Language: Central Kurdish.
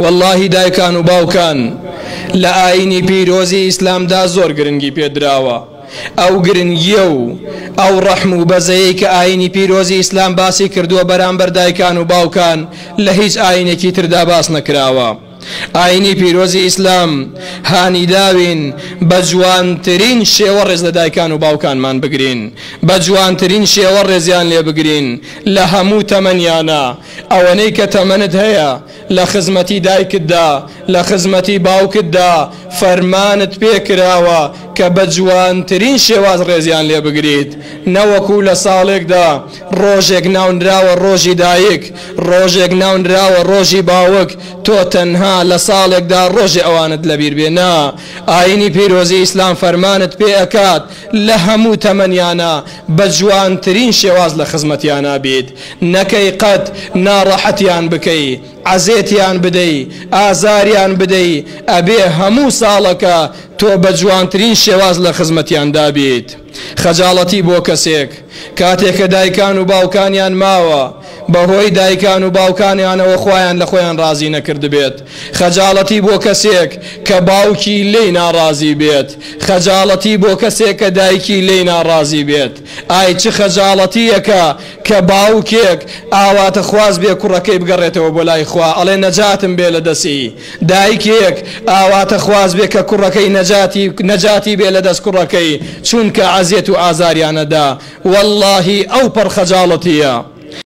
والله دایکان و باوکان لە ئاینی پیرۆزی ئیسلامدا زۆر گرنگی پێدراوە. ئەو گرنگیە و ئەو ڕەحم و بەزەیەی کە ئاینی پیرۆزی ئیسلام باسی کردووە بەرامبەر دایکان و باوکان لە هیچ ئاینێکی تردا باس نەکراوە. ئاینی پیرۆزی ئیسلام هانی داوین بە جوانترین شێوە ڕێز لە دایکان و باوکانمان بگرین، بە جوانترین شێوە ڕێزیان لێ بگرین لە هەموو تەمەنیانە. ئەوەنەی کە تەمەنت هەیە لە خزمەتی دایکتدا لە خزمەتی باوکتدا فەرمانت پێکراوە کە بە جوانترین شێواز ڕێزیان لێ بگریت، نەوەکو لە ساڵێکدا ڕۆژێک ناونراوە ڕۆژی دایک، ڕۆژێک ناونراوە ڕۆژی باوک، تۆ تەنها لە ساڵێکدا ڕۆژی ئەوانت لەبیر بێنا. ئاینی پیرۆزی ئیسلام فەرمانت پێ ئەکات لە هەموو تەمەنیانە بە جوانترین شێواز لە خزمەتیانە بیت، نەکەی قەت ناڕەحەتیان بکەی، عەزێتیان بدەی، ئازاریان بدەی، ئەبێ هەموو ساڵەکە تۆ بە جوانترین شێواز لە خزمەتیاندا بیت. خەجاڵەتی بۆ کەسێک کاتێککە دایکان و باوکانیان ماوە بەهۆی دایکان و باوکانیانەوە خۆیان لە خۆیان ڕازی نەکرد بێت، خەجاڵەتی بۆ کەسێک کە باوکی لێی ناڕازی بێت، خەجاڵەتی بۆ کەسێک کە دایکی لێی ناڕازی بێت. ئای چ خەجاڵەتیەکە کە باوکێک ئاواتە خواز بێ کوڕەکەی بگەڕێتەوە بۆ لای خوا ئەڵێ نەجاتم بێ لە دەستی، دایکێک ئاواتە خواز بێ کە کوڕەکەی نەجاتی بێ لە دەست کوڕەکەی چونکە عەزیەت و ئازاریانەدا. واللهی ئەو پەر خەجاڵەتیە.